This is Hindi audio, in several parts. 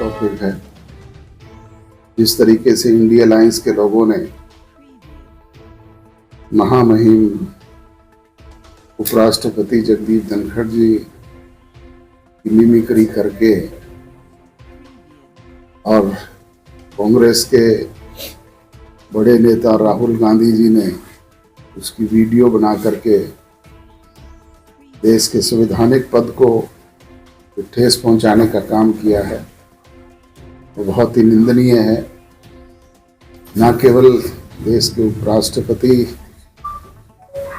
टॉपिक है। जिस तरीके से इंडिया अलायंस के लोगों ने महामहिम उपराष्ट्रपति जगदीप धनखड़ जी की मिमिक्री करके और कांग्रेस के बड़े नेता राहुल गांधी जी ने उसकी वीडियो बना करके देश के संवैधानिक पद को ठेस पहुंचाने का काम किया है, वो बहुत ही निंदनीय है। न केवल देश के उपराष्ट्रपति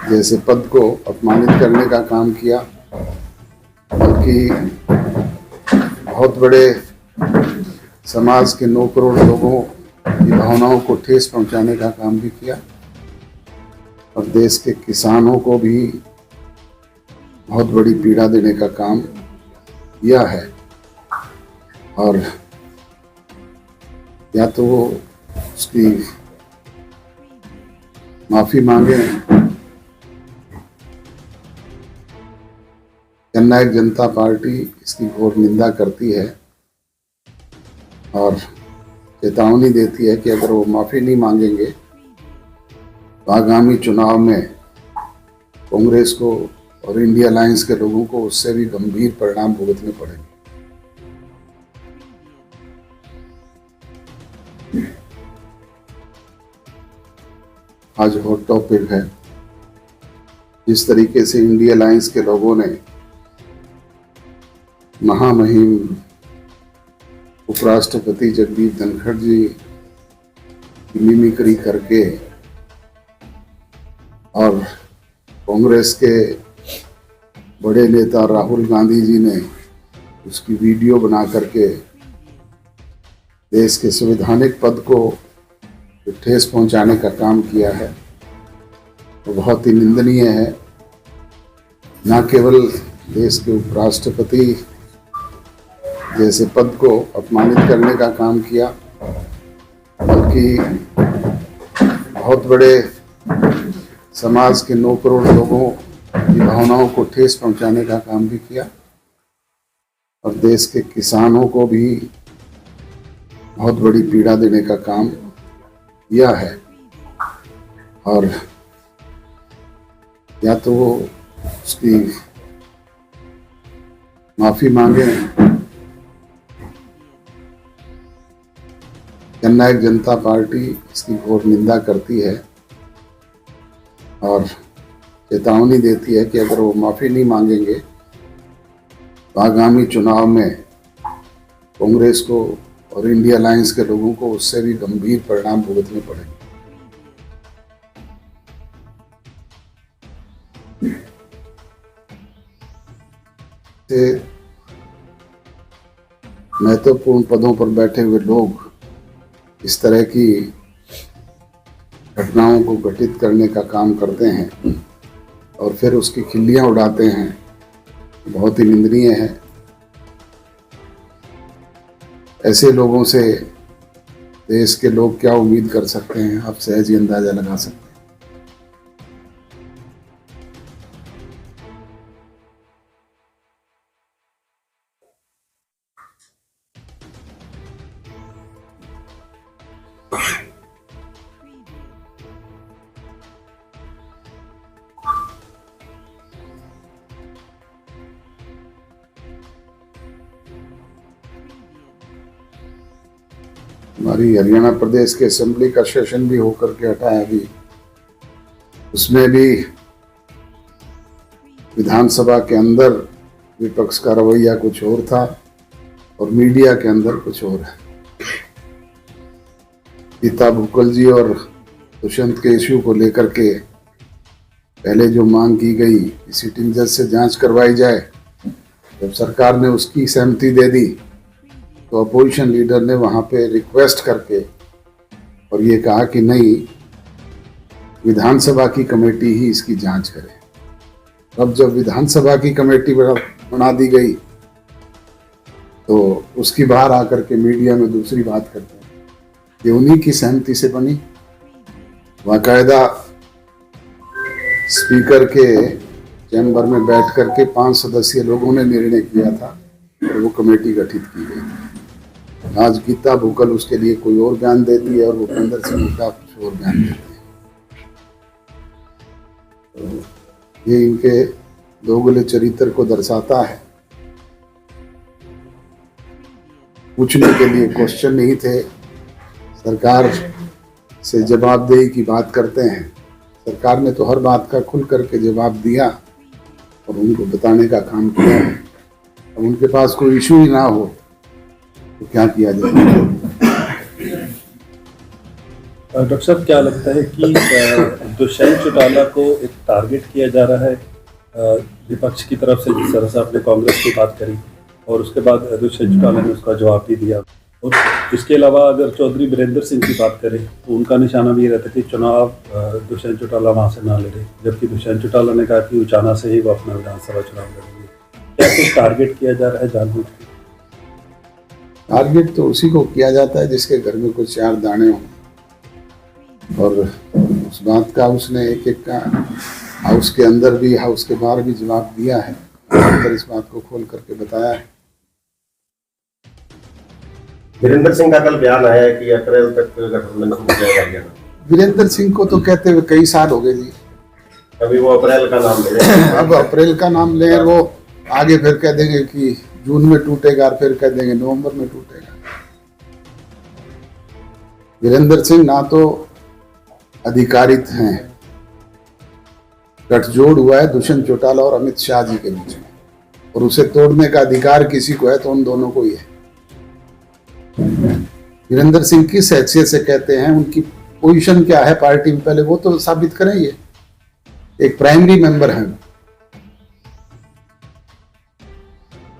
जैसे पद को अपमानित करने का काम किया, बल्कि बहुत बड़े समाज के 9 करोड़ लोगों की भावनाओं को ठेस पहुंचाने का काम भी किया और देश के किसानों को भी बहुत बड़ी पीड़ा देने का काम किया है। और या तो वो उसकी माफी मांगे। जननायक जनता पार्टी इसकी घोर निंदा करती है और चेतावनी देती है कि अगर वो माफी नहीं मांगेंगे तो आगामी चुनाव में कांग्रेस को और इंडिया अलायंस के लोगों को उससे भी गंभीर परिणाम भुगतने पड़ेंगे। आज हॉट टॉपिक है। जिस तरीके से इंडिया अलायंस के लोगों ने महामहिम उपराष्ट्रपति जगदीप धनखड़ जी की मिमिक्री करके और कांग्रेस के बड़े नेता राहुल गांधी जी ने उसकी वीडियो बना करके देश के संवैधानिक पद को ठेस पहुंचाने का काम किया है, वो बहुत ही निंदनीय है। न केवल देश के उपराष्ट्रपति जैसे पद को अपमानित करने का काम किया, बल्कि बहुत बड़े समाज के 9 करोड़ लोगों की भावनाओं को ठेस पहुंचाने का काम भी किया और देश के किसानों को भी बहुत बड़ी पीड़ा देने का काम किया है। और या तो वो उसकी माफी मांगे। जननायक जनता पार्टी इसकी घोर निंदा करती है और चेतावनी देती है कि अगर वो माफी नहीं मांगेंगे तो आगामी चुनाव में कांग्रेस को और इंडिया अलायंस के लोगों को उससे भी गंभीर परिणाम भुगतने पड़ेंगे। महत्वपूर्ण पदों पर बैठे हुए लोग इस तरह की घटनाओं को घटित करने का काम करते हैं और फिर उसकी खिल्लियां उड़ाते हैं, बहुत ही निंदनीय है। ऐसे लोगों से देश के लोग क्या उम्मीद कर सकते हैं, आप सहज ही अंदाजा लगा सकते हैं। हमारी हरियाणा प्रदेश के असेंबली का सेशन भी होकर के हटा है अभी, उसमें भी विधानसभा के अंदर विपक्ष का रवैया कुछ और था और मीडिया के अंदर कुछ और है। गीता भुक्कल जी और दुष्यंत के इश्यू को लेकर के पहले जो मांग की गई कि सिटिंग जज से जांच करवाई जाए, जब सरकार ने उसकी सहमति दे दी तो अपोजिशन लीडर ने वहां पे रिक्वेस्ट करके और ये कहा कि नहीं, विधानसभा की कमेटी ही इसकी जांच करे। अब जब विधानसभा की कमेटी बना दी गई तो उसकी बाहर आकर के मीडिया में दूसरी बात करते हैं कि उन्हीं की सहमति से बनी। बाकायदा स्पीकर के चैम्बर में बैठ करके 5 सदस्यीय लोगों ने निर्णय किया था और वो कमेटी गठित की गई। आज गीता भूकल उसके लिए कोई और बयान देती है और भूपेंद्र सिंह हुड्डा कुछ और बयान देते हैं। तो ये इनके दोगले चरित्र को दर्शाता है। पूछने के लिए क्वेश्चन नहीं थे, सरकार से जवाबदेही की बात करते हैं। सरकार ने तो हर बात का खुल करके जवाब दिया और उनको बताने का काम किया है। अब उनके पास कोई इशू ही ना हो तो क्या किया जाए। डॉक्टर साहब, क्या लगता है कि दुष्यंत चौटाला को एक टारगेट किया जा रहा है विपक्ष की तरफ से? जिस तरह से आपने कांग्रेस की बात करी और उसके बाद दुष्यंत चौटाला ने उसका जवाब भी दिया, और इसके अलावा अगर चौधरी वीरेंद्र सिंह की बात करें तो उनका निशाना भी रहता कि चुनाव दुष्यंत चौटाला वहाँ से ना लड़े, जबकि दुष्यंत चौटाला ने कहा कि उचाना से ही वो अपना विधानसभा चुनाव लड़ेंगे। क्या कुछ टारगेट किया जा रहा है जानबूझ के? टारगेट तो उसी को किया जाता है जिसके घर में कुछ 4 दाने हों, और उस बात का उसने एक एक का हाउस के अंदर भी हाउस के बाहर भी जवाब दिया है और इस बात को खोल करके बताया है। वीरेंद्र सिंह का कल बयान आया है कि अप्रैल तक गठबंधन हो जाएगा। वीरेंद्र सिंह को तो कहते हुए कई साल हो गए जी। अभी वो अप्रैल का नाम ले रहे हैं। अब अप्रैल का नाम ले, वो आगे फिर कह देंगे कि जून में टूटेगा, फिर कह देंगे नवंबर में टूटेगा। वीरेंद्र सिंह ना तो अधिकारित हैं, गठजोड़ हुआ है दुष्यंत चौटाला और अमित शाह जी के बीच में, और उसे तोड़ने का अधिकार किसी को है तो उन दोनों को ही है। वीरेंद्र सिंह किस हैसियत से कहते हैं, उनकी पोजीशन क्या है पार्टी में, पहले वो तो साबित करें। ये एक प्राइमरी मेंबर है,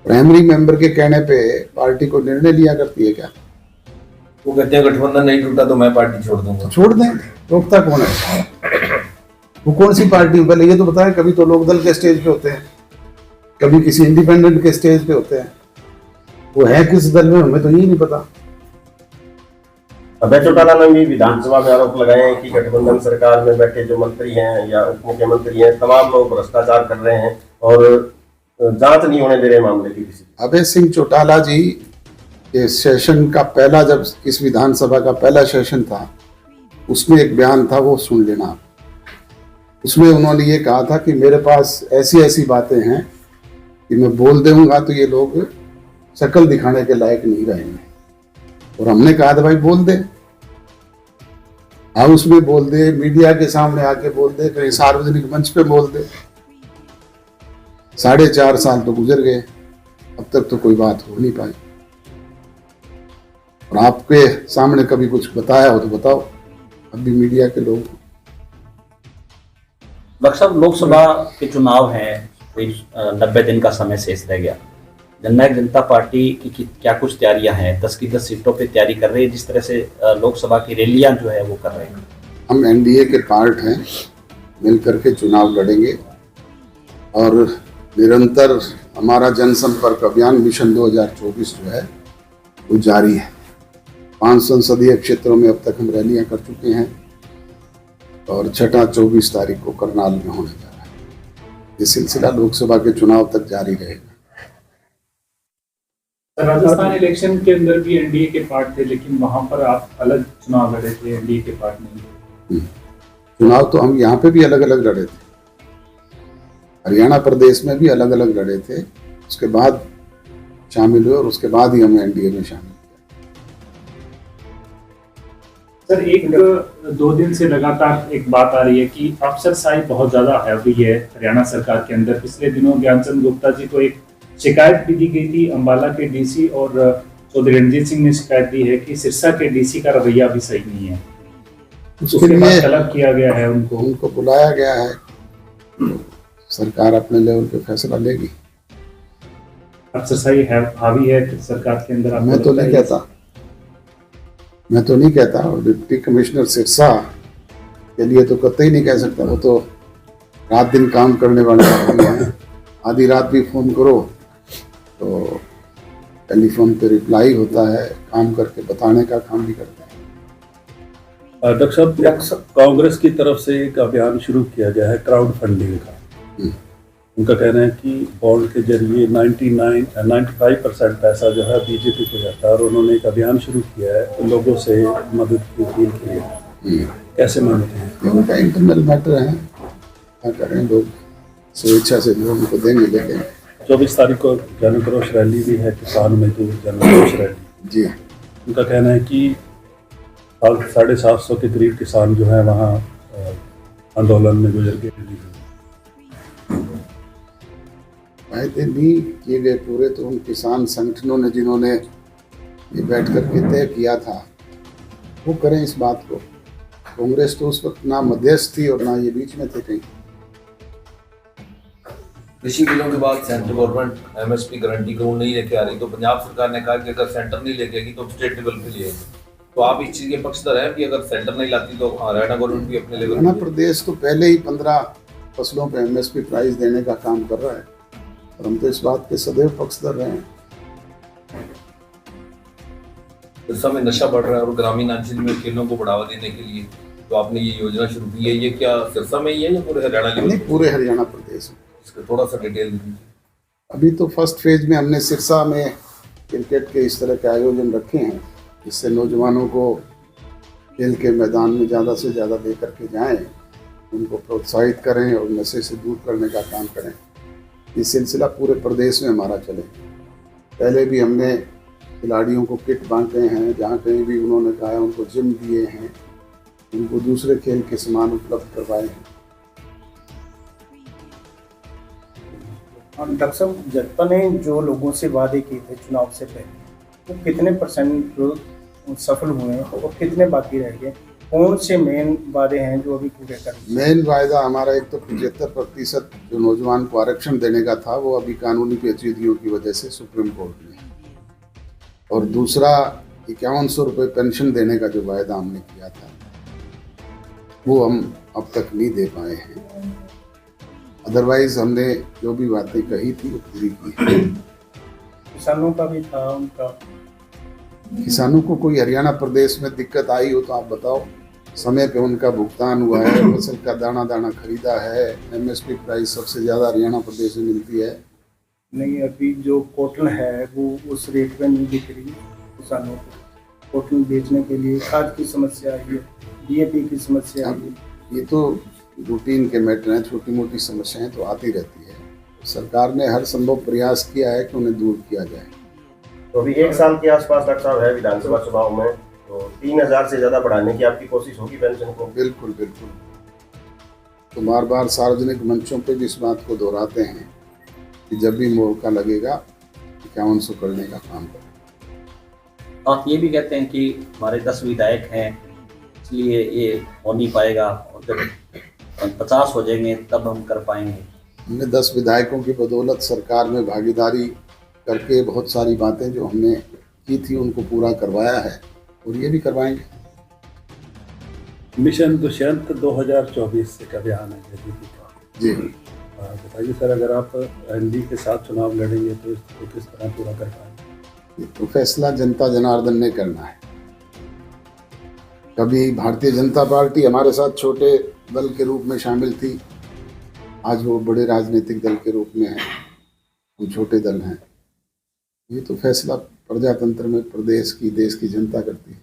प्राइमरी मेंबर के कहने पे पार्टी को निर्णय लिया करती है क्या? वो कहते हैं गठबंधन नहीं टूटा तो मैं पार्टी छोड़ दूंगा। छोड़ दें, रोकता कौन है? वो कौन सी पार्टी? पहले ये तो बताएं। कभी तो लोकदल के स्टेज पे होते हैं, कभी किसी इंडिपेंडेंट के स्टेज पे होते हैं। वो है किस दल में, हमें तो यही नहीं पता। अभय चौटाला ने भी विधानसभा में आरोप लगाए हैं कि गठबंधन सरकार में बैठे जो मंत्री हैं या उप मुख्यमंत्री हैं, तमाम लोग भ्रष्टाचार कर रहे हैं और जांच नहीं होने दे रहे मामले की किसी। अभय सिंह चौटाला जी के सेशन का पहला, जब इस विधानसभा का पहला सेशन था, उसमें एक बयान था, वो सुन लेना। उसमें उन्होंने ये कहा था कि मेरे पास ऐसी ऐसी बातें हैं कि मैं बोल दूंगा तो ये लोग शक्ल दिखाने के लायक नहीं रहेंगे। और हमने कहा था भाई बोल दे, हाउस में बोल दे, मीडिया के सामने आके बोल दे, कहीं सार्वजनिक मंच पे बोल दे। 4.5 साल तो गुजर गए, अब तक तो कोई बात हो नहीं पाई। और आपके सामने कभी कुछ बताया हो तो बताओ, अब भी मीडिया के लोग। डॉक्टर साहब, लोकसभा के चुनाव हैं, 90 दिन का समय शेष रह गया। जननायक जनता पार्टी की क्या कुछ तैयारियां हैं? 10 की 10 सीटों पे तैयारी कर रही है, जिस तरह से लोकसभा की रैलियां जो है वो कर रहे हैं। हम एनडीए के पार्ट हैं, मिलकर के चुनाव लड़ेंगे और निरंतर हमारा जनसंपर्क अभियान मिशन 2024 जो है वो जारी है। 5 संसदीय क्षेत्रों में अब तक हम रैलियां कर चुके हैं और छठा 24 तारीख को करनाल में होने जा रहा है। ये सिलसिला लोकसभा के चुनाव तक जारी रहेगा। राजस्थान इलेक्शन के अंदर भी एनडीए के पार्ट थे, लेकिन वहां पर आप अलग चुनाव लड़े थे, एनडीए के पार्ट नहीं। चुनाव तो हम यहाँ पे भी अलग अलग लड़े थे, हरियाणा प्रदेश में भी अलग अलग लड़े थे, उसके बाद शामिल हुए और उसके बाद ही हमें एनडीए में शामिल किया। सर, 1-2 दिन से लगातार एक बात आ रही है कि अफसरशाही बहुत ज्यादा हैवी है हरियाणा सरकार के अंदर। पिछले दिनों ज्ञानचंद गुप्ता जी को एक शिकायत भी दी गई थी, अंबाला के डीसी और चौधरी रणजीत सिंह ने शिकायत दी है कि सिरसा के डीसी का रवैया भी सही नहीं है। उसके लिए तलब किया गया है, उनको बुलाया गया है। सरकार अपने लेवल पे फैसला लेगी। अफसरशाही हावी है सरकार के अंदर। मैं तो नहीं कहता और डिप्टी कमिश्नर सिरसा के लिए तो कतई नहीं कह सकता। वो तो रात दिन काम करने वाले आदमी हैं। आधी रात भी फोन करो तो टेलीफोन पे रिप्लाई होता है, काम करके बताने का काम भी करते हैं। डॉक्टर साहब, कांग्रेस की तरफ से एक अभियान शुरू किया गया है क्राउड फंडिंग का, उनका कहना है कि बॉन्ड के जरिए 95% पैसा जो है बीजेपी को जाता है और उन्होंने एक अभियान शुरू किया है लोगों से मदद की अपील की है। कैसे मानते हैं? ये उनका इंटरनल मैटर है, क्या करें, लोग स्वेच्छा से लोगों को देंगे लेकिन 24 तारीख को जनक्रोश रैली भी है, किसान मजदूर जनक्रोश रैली। जी उनका कहना है कि 750 के करीब किसान जो है वहाँ आंदोलन में गुजर गए। वायदे नहीं किए गए पूरे, तो उन किसान संगठनों ने जिन्होंने ये बैठ करके तय किया था वो करें इस बात को। कांग्रेस तो उस वक्त ना मध्यस्थ थी और ना ये बीच में थे कहीं। कृषि बिलों के बाद सेंट्रल गवर्नमेंट एमएसपी गारंटी कानून नहीं लेके आ रही, तो पंजाब सरकार ने कहा कि अगर सेंटर नहीं लेके आएगी तो स्टेट लेवल पे ले आएगी। तो आप इस चीज के पक्षधर हैं कि अगर सेंटर नहीं लाती तो हरियाणा गवर्नमेंट भी अपने लेवल हरियाणा प्रदेश तो पहले ही 15 फसलों पे एमएसपी प्राइस देने का काम कर रहा है और हम तो इस बात के सदैव पक्षधर रहे हैं। सिरसा में नशा बढ़ रहा है और ग्रामीण अंचल में खेलों को बढ़ावा देने के लिए तो आपने ये योजना शुरू की है, ये क्या सिरसा में ही है या पूरे हरियाणा लेवल? नहीं, पूरे हरियाणा प्रदेश में। इसका थोड़ा सा डिटेल दीजिए। अभी तो फर्स्ट फेज में हमने सिरसा में क्रिकेट के इस तरह के आयोजन रखे हैं जिससे नौजवानों को खेल के मैदान में ज़्यादा से ज़्यादा दे करके जाएं, उनको प्रोत्साहित करें और नशे से दूर करने का काम करें। ये सिलसिला पूरे प्रदेश में हमारा चले। पहले भी हमने खिलाड़ियों को किट बांटे हैं, जहाँ कहीं भी उन्होंने कहा है उनको जिम दिए हैं, उनको दूसरे खेल के सामान उपलब्ध करवाए हैं। डॉक्टर साहब, जनता ने जो लोगों से वादे किए थे चुनाव से पहले वो कितने % सफल हुए हैं और कितने बाकी रह गए? कौन से मेन वादे हैं जो अभी पूरे कर? मेन वायदा हमारा एक तो 75% जो नौजवान को आरक्षण देने का था वो अभी कानूनी पेचीदगियों की वजह से सुप्रीम कोर्ट में, और दूसरा 5100 रुपये पेंशन देने का जो वायदा हमने किया था वो हम अब तक नहीं दे पाए हैं। अदरवाइज हमने जो भी बातें कही थी वो पूरी की है। किसानों का भी था, उनका किसानों को कोई हरियाणा प्रदेश में दिक्कत आई हो तो आप बताओ। समय पे उनका भुगतान हुआ है, फसल का दाना दाना खरीदा है, एमएसपी प्राइस सबसे ज़्यादा हरियाणा प्रदेश में मिलती है। नहीं, अभी जो कॉटन है वो उस रेट में नहीं बिक रही किसानों को। कॉटन बेचने के लिए खाद की समस्या आई है, डीएपी की समस्या आई है। ये तो रूटीन के मैटर हैं, छोटी मोटी समस्याएं तो आती रहती है। सरकार ने हर संभव प्रयास किया है कि उन्हें दूर किया जाए। तो अभी 1 साल के आसपास डॉक्टर साहब है विधानसभा चुनाव में, तो 3000 से ज़्यादा बढ़ाने की आपकी कोशिश होगी पेंशन को? बिल्कुल बिल्कुल। तो बार बार सार्वजनिक मंचों पे भी इस बात को दोहराते हैं कि जब भी मौका लगेगा 5100 करने का काम करें। और ये भी कहते हैं कि हमारे 10 विधायक हैं इसलिए ये हो नहीं पाएगा और जब 50 हो जाएंगे तब हम कर पाएंगे। हमने 10 विधायकों की बदौलत सरकार में भागीदारी करके बहुत सारी बातें जो हमने की थी उनको पूरा करवाया है और ये भी करवाएंगे। मिशन दुष्यंत 2024 एक अभियान है जेडीपी का। जी बताइए सर, अगर आप एनडी के साथ चुनाव लड़ेंगे तो इसको किस तरह पूरा कर पाएंगे? ये तो फैसला जनता जनार्दन ने करना है। कभी भारतीय जनता पार्टी हमारे साथ छोटे दल के रूप में शामिल थी, आज वो बड़े राजनीतिक दल के रूप में है, हम छोटे दल हैं। ये तो फैसला प्रजातंत्र में प्रदेश की, देश की जनता करती है।